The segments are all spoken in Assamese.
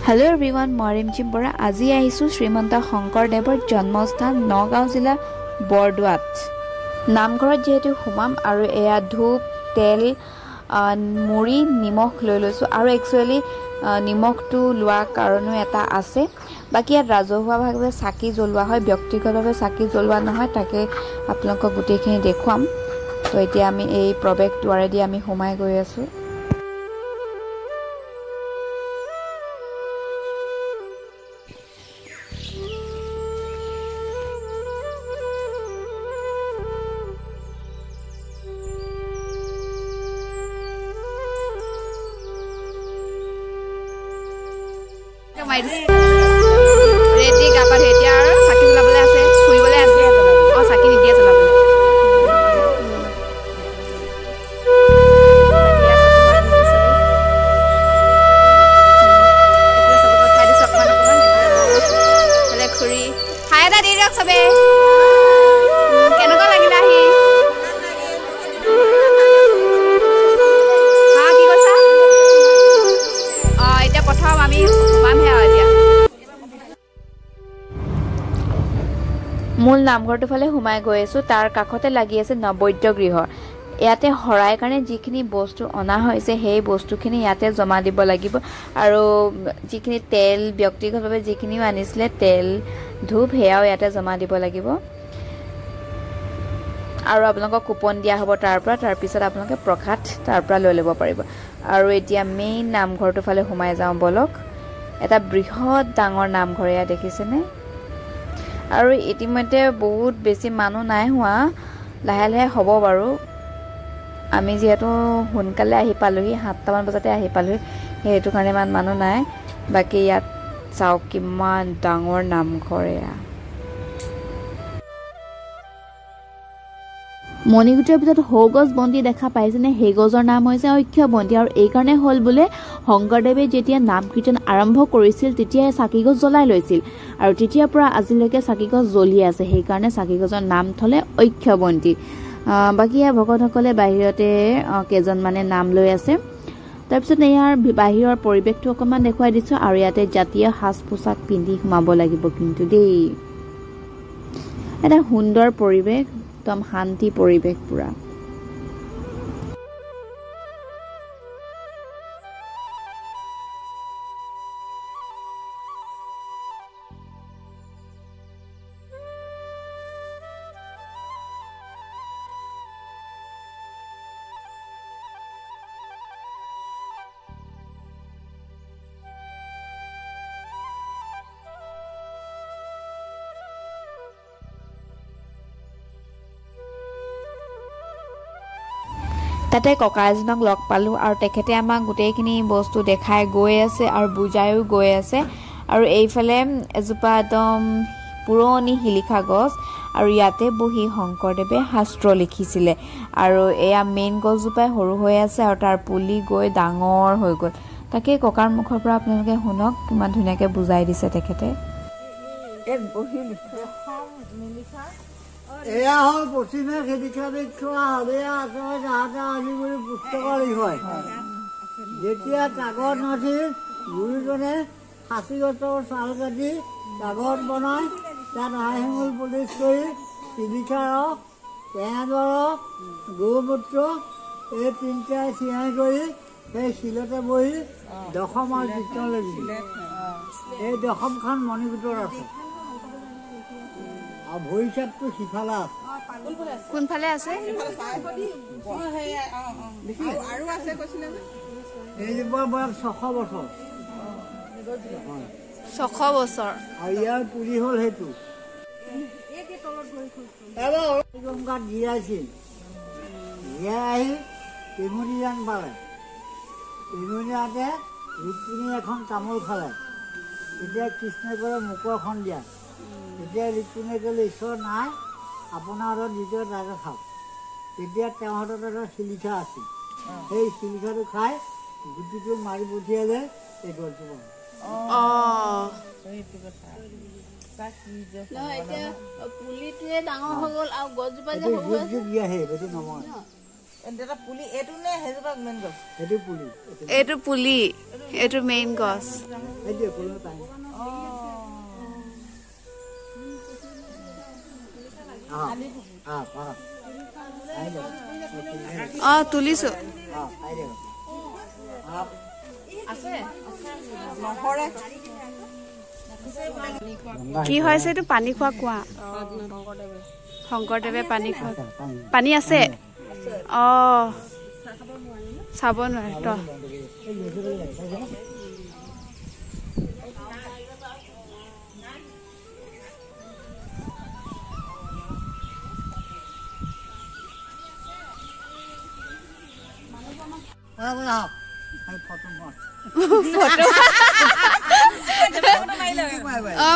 Hello everyone, মই ৰিমঝিম বৰা আজি আহিছো শ্ৰীমন্ত শংকৰদেৱৰ জন্মস্থান নগাঁও জিলা বৰদোৱাত। নামঘৰত যেহেতু সোমাম আৰু এয়া ধূপ তেল মুড়ি নিমখ লৈ লৈছো আৰু একচুয়ালি নিমখটো লোৱা কাৰণো এটা আছে। বাকি ইয়াত ৰাজহুৱাভাৱে চাকি জ্বলোৱা হয়, ব্যক্তিগতভাৱে চাকি জ্বলোৱা নহয়, তাকে আপোনালোকক গোটেইখিনি দেখুৱাম। তো এতিয়া আমি এই প্ৰৱেশ দুৱাৰেদি আমি সোমাই গৈ আছো। रेडी गापात हेतिया और साकी जलाबले আছে ফুৰিবলে আছে অ সাকি নিদিয়া জলাবলে খুৰি খাই এটা দি দিয়ক সবে কেনেকুৱা লাগিলা আহি হা কি কৈছা অ এতিয়া প্ৰথম আমি সোমামহে আৰু এতিয়া মূল নামঘৰটো ফালে সোমাই গৈ আছো। তাৰ কাষতে লাগি আছে নবদ্য গৃহ। ইয়াতে হৰাই কাৰণে যিখিনি বস্তু অনা হৈছে সেই বস্তুখিনি ইয়াতে জমা দিব লাগিব আৰু যিখিনি তেল ব্যক্তিগতভাৱে যিখিনিও আনিছিলে তেল ধূপ হেয়াও ইয়াতে জমা দিব লাগিব আৰু আপোনালোকক কুপন দিয়া হ'ব তাৰ পিছত আপোনালোকে প্ৰসাদ তাৰ পৰা লৈ ল'ব পাৰিব। আৰু এতিয়া মেইন নামঘৰটো ফালে সোমাই যাওঁ বলক। এটা বৃহৎ ডাঙৰ নামঘৰ এয়া দেখিছেনে আৰু ইতিমধ্যে বহুত বেছি মানুহ নাই হোৱা, লাহে লাহে হ'ব বাৰু। আমি যেহেতু সোনকালে আহি পালোহি 7টামান বজাতে আহি পালোহি সেইটো কাৰণে ইমান মানুহ নাই। বাকি ইয়াত চাওক কিমান ডাঙৰ নামঘৰ এয়া। মণিগুটিৰ ভিতৰত সৌগজ বন্তি দেখা পাইছেনে? সেই গজৰ নাম হৈছে ঐক্য বন্তি আৰু এই কাৰণে হ'ল বোলে শংকৰদেৱে যেতিয়া নাম কীৰ্তন আৰম্ভ কৰিছিল তেতিয়া চাকিগছ জ্বলাই লৈছিল আৰু তেতিয়াৰ পৰা আজিলৈকে চাকিগছ জ্বলি আছে, সেইকাৰণে চাকিগছৰ নাম থলে ঐক্য বন্তি। বাকি ভকতসকলে বাহিৰতে কেইজনমানে নাম লৈ আছে। তাৰপিছত ইয়াৰ বাহিৰৰ পৰিৱেশটো অকণমান দেখুৱাই দিছো আৰু ইয়াতে জাতীয় সাজ পোছাক পিন্ধি সোমাব লাগিব কিন্তু দেই। এটা সুন্দৰ পৰিৱেশ, একদম শান্তি পৰিৱেশ পুৰা। তাতে ককা এজনক লগ পালো আৰু তেখেতে আমাক গোটেইখিনি বস্তু দেখাই গৈ আছে আৰু বুজায়ো গৈ আছে। আৰু এইফালে এজোপা একদম পুৰণি শিলিখা গছ আৰু ইয়াতে বহি শংকৰদেৱে শাস্ত্ৰ লিখিছিলে আৰু এয়া মেইন গছজোপাই সৰু হৈ আছে আৰু তাৰ পুলি গৈ ডাঙৰ হৈ গ'ল। তাকে ককাৰ মুখৰ পৰা আপোনালোকে শুনক কিমান ধুনীয়াকৈ বুজাই দিছে তেখেতে। এয়া হ'ল পশ্চিমে খেদিখা দেখুওৱা হলিয়া আচলতে যাহাতে আনি বুলি পুস্তকৰ লিখয়। যেতিয়া কাগজ নাছিল গুৰুজনে সাঁচি গছৰ ছাল কাটি কাগজ বনাই তাত হাঁহ শিঙুল পলিচ কৰি শিলিখা ৰস, টেঙা ৰস, গৰুমূত্ৰ এই তিনিটাই চিঞাই কৰি সেই শিলতে বহি দশম আৰু কীৰ্তন লাগিছিল। এই দশমখন মণিকূটত আছে আৰু ভৰি চাপটো সিফালে আছে। কোনফালে আছে? এইজোপা বয়স 600 বছৰ। 600 বছৰ আৰু ইয়াৰ পুলি হ'ল সেইটো গংগাত জীয়াইছিল। জীয়াই আহি টেঙুৰিয়ান পালে। টেঙুৰিয়াতে ৰুক্মিণী এখন তামোল খালে। তেতিয়া কৃষ্ণই ক'লে মুখখন দিয়া। তেতিয়া ৰুক্মিণীয়ে ক'লে ঈশ্বৰ নাই, আপোনাৰ হাতত দ্বিতীয় তাকে খাওক। তেতিয়া তেওঁৰ হাতত এটা শিলিখা আছিল। সেই শিলিখাটো খাই গুটিটো মাৰি পঠিয়ালে এই গছজোপা। পুলিটোৱে ডাঙৰ হৈ গ'ল আৰু গছজোপা যে যুগ দিয়া সেইটো নহয়। এইটো পুলি এইটো মেইন গছ তুলিছো কি হৈছে এইটো পানী খোৱা কোৱা শংকৰদেৱে পানী খোৱা পানী আছে চাব নোৱাৰে তো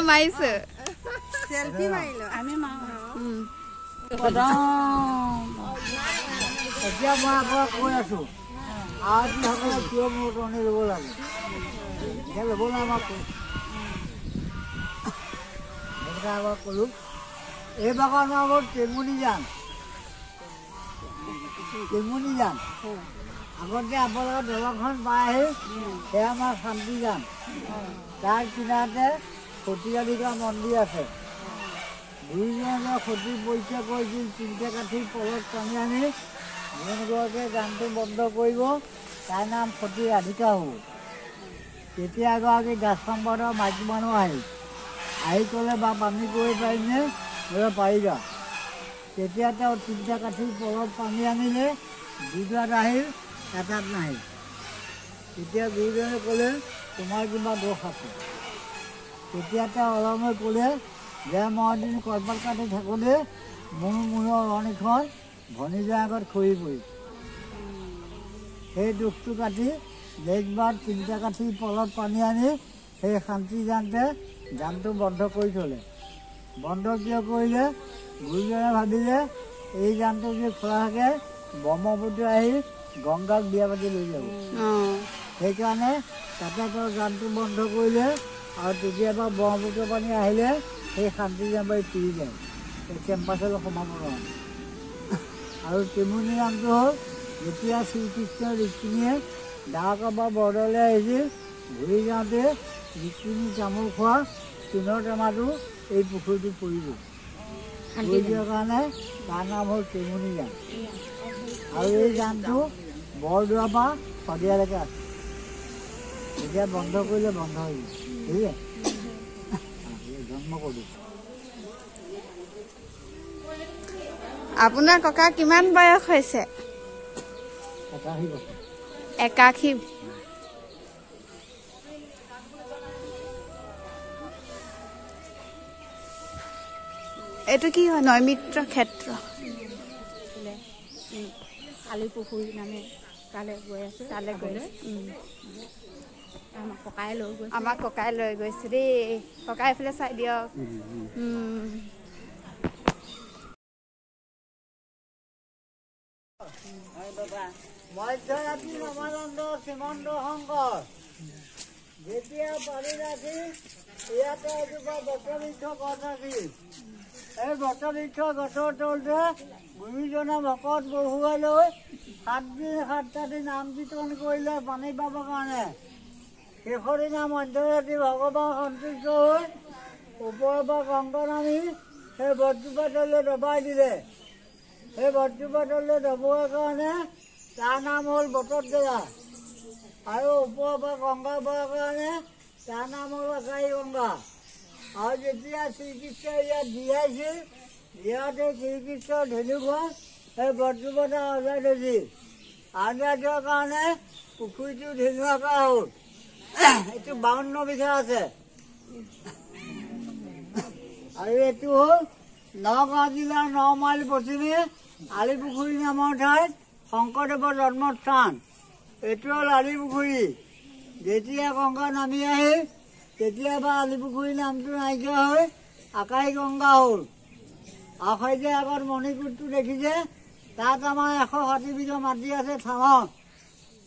মাৰিছো সেলফি মাৰিলো আমি এতিয়া মই আপোনাক কৈ আছো আহসকলে কিয় মোৰ টনি ল'ব লাগে এতিয়া ল'ব নাই আমাক আগত ক'লো এই বাগানৰ নাম হ'ল টেমুনি জান আগতে আপোনালোকে দলংখন পাই আহি সেয়া আমাৰ শান্তি যান তাৰ কিনাৰতে সতীৰাধিকা মন্দিৰ আছে দুইজনে সতী পৰীক্ষা কৰিছিল তিনিটা কাঠি পলত টানি আনি যোনগৰাকীয়ে গানটো বন্ধ কৰিব তাৰ নাম সতী ৰাধিকা হ'ব তেতিয়া এগৰাকী দাস সম্পদৰ মাইকী মানুহ আহি ক'লে বা পানী কৰিব পাৰিমনে বোলে পাৰিবা তেতিয়া তেওঁ তিনিটা কাঠি পলত পানী আনিলে দুটাত আহিল এটাত নাহিল তেতিয়া গুৰুজনে ক'লে তোমাৰ কিবা দোষ আছে তেতিয়া তেওঁ অলমে ক'লে যে মই এদিন কলপাত কাটি থাকোঁতে মোৰ মূৰৰ ৰণিখন ভনীজাৰ আগত খৰি পৰি সেই দুখটো কাটি নেক্সটবাৰ তিনিটা কাঠি পলত পানী আনি সেই শান্তি জানতে জানটো বন্ধ কৰি থ'লে বন্ধ কিয় কৰিলে গুৰুজনে ভাবিলে এই জানটো যদি খোলা থাকে ব্ৰহ্মপুত্ৰ আহি গংগাক বিয়া পাতি লৈ যাব সেইকাৰণে তাতে তেওঁ জানটো বন্ধ কৰিলে আৰু কেতিয়াবা ব্ৰহ্মপুত্ৰ পানী আহিলে সেই শান্তি জান বাৰী পিৰি যায় কেম্পাছলৈ সোমাব নোৱাৰে আৰু টেমুনি নামটো হ'ল যেতিয়া শ্ৰীকৃষ্ণ ৰুক্মিণীয়ে ডাকৰ পৰা বৰদলৈ আহিছিল ঘূৰি যাওঁতে ৰুক্মিণী তামোল খোৱা সোণৰ টেমাটো এই পুখুৰীটোত পৰিব পৰি যোৱাৰ কাৰণে তাৰ নাম হ'ল টেমুনি জান আৰু এই জানটো বৰদোৱাৰ পৰা শদিয়ালৈকে আছে এতিয়া বন্ধ কৰিলে বন্ধ হৈ গ'ল ঠিক আছে জন্ম কৰিলোঁ আপোনাৰ ককা কিমান বয়স হৈছে 81 এইটো কি হয় নৈমিত্ৰ ক্ষেত্ৰ কালি পুখুৰী নামে তালৈ গৈ আছো আমাক ককাই লৈ গৈছে দেই ককাই এইফালে চাই দিয়ক মধ্যৰাতি ৰমানন্দ শ্ৰীমন্ত শংকৰ যেতিয়া পাৰি ৰাখি ইয়াতে এজোপা বটবৃক্ষ গছ আছিল এই বটবৃক্ষ গছৰ তলতে গুৰুজনে ভকত বহুৱাই লৈ 7 দিন 7টা দিন নাম কীৰ্তন কৰিলে পানী পাবৰ কাৰণে শেষৰ দিনা মধ্যৰাতি ভগৱান সন্তুষ্ট হৈ ওপৰৰ পৰা গংগা নামি সেই বটজোপা তললৈ দবাই দিলে সেই বটজোপা তললৈ দবোৱাৰ কাৰণে তাৰ নাম হ'ল বটত গেলা আৰু ওপৰৰ পৰা গংগা পোৱাৰ কাৰণে তাৰ নাম হ'ল আকাশী গংগা আৰু যেতিয়া শ্ৰীকৃষ্ণই ইয়াত দিয়াইছিল দিয়াতে শ্ৰীকৃষ্ণৰ ধেনুখন সেই বটজোপাতে আওজাই থৈছিল আওজাই থোৱাৰ কাৰণে পুখুৰীটো ধেনু আকাৰ হ'ল এইটো 52 বিঘা আছে আৰু এইটো হ'ল নগাঁও জিলাৰ 9 মাইল পশ্চিমে আলিপুখুৰী নামৰ ঠাইত শংকৰদেৱৰ জন্মস্থান এইটো হ'ল আলিপুখুৰী যেতিয়া গংগা নামি আহিল তেতিয়াবা আলিপুখুৰী নামটো নাইকিয়া হৈ আকাশী গংগা হ'ল আৰু সৈতে আগত মণিকূটটো দেখিছে তাত আমাৰ 160 বিঘা মাটি আছে থামত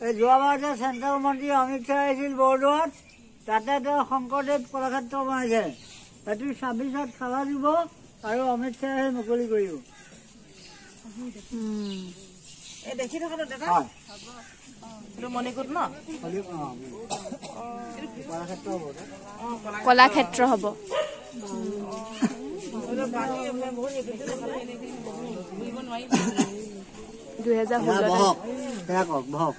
এই যোৱাবাৰ যে চেণ্ট্ৰেল মন্ত্ৰী অমিত শ্বাহ আহিছিল বৰদোৱাত তাতে তেওঁ শংকৰদেৱ কলাক্ষেত্ৰ বনাইছে সেইটো 26ত খালা দিব আৰু অমিত শ্বাহে মুকলি কৰিব দেখি থকা দাদা হয় এইটো মণিকুট ন কলাক্ষেত্ৰ হ'ব কলাক্ষেত্ৰ হ'ব 2016 বহক সেয়া কওক বহক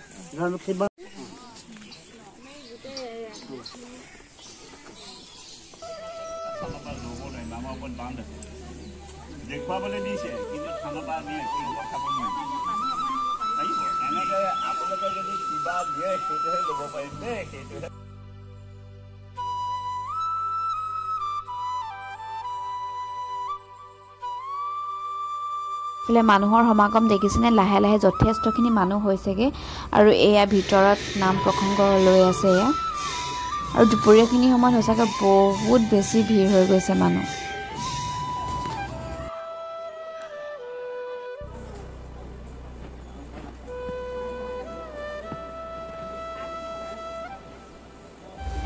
দেখুৱাবলৈ দিছে কিন্তু ঠাণ্ডা আমি খাব নোৱাৰিম এনেকৈ আপোনালোকে যদি কিবা দিয়ে সেইটোহে ল'ব পাৰিম দেই সেইটোহে ইফালে মানুহৰ সমাগম দেখিছেনে লাহে লাহে যথেষ্টখিনি মানুহ হৈছেগে আৰু এয়া ভিতৰত নাম প্ৰসংগ লৈ আছে এয়া আৰু দুপৰীয়াখিনি সময়ত হৈছেগে বহুত বেছি ভিৰ হৈ গৈছে মানুহ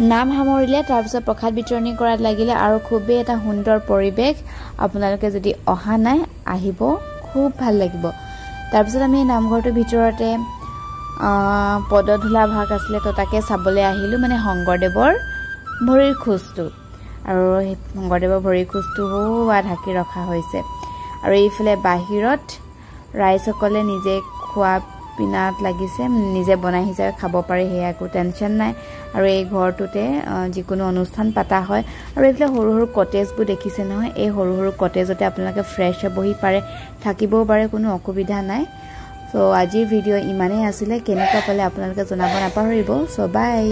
নাম সামৰিলে তাৰপিছত প্ৰসাদ বিতৰণি কৰাত লাগিলে আৰু খুবেই এটা সুন্দৰ পৰিৱেশ আপোনালোকে যদি অহা নাই আহিব খুব ভাল লাগিব তাৰপিছত আমি নামঘৰটোৰ ভিতৰতে পদধূলা ভাগ আছিলে তো তাকে চাবলৈ আহিলোঁ মানে শংকৰদেৱৰ ভৰিৰ খোজটো আৰু শংকৰদেৱৰ ভৰিৰ খোজটো ঢাকি ৰখা হৈছে আৰু এইফালে বাহিৰত ৰাইজসকলে নিজে খোৱা পিনাত লাগিছে নিজে বনাই হিচাপে খাব পাৰে সেয়া একো টেনশ্যন নাই আৰু এই ঘৰটোতে যিকোনো অনুষ্ঠান পাতা হয় আৰু এইফালে সৰু সৰু কটেজবোৰ দেখিছে নহয় এই সৰু সৰু কটেজতে আপোনালোকে ফ্ৰেছ হৈ বহি পাৰে থাকিবও পাৰে কোনো অসুবিধা নাই চ' আজিৰ ভিডিঅ' ইমানেই আছিলে কেনেকুৱা পালে আপোনালোকে জনাব নাপাহৰিব চ' বাই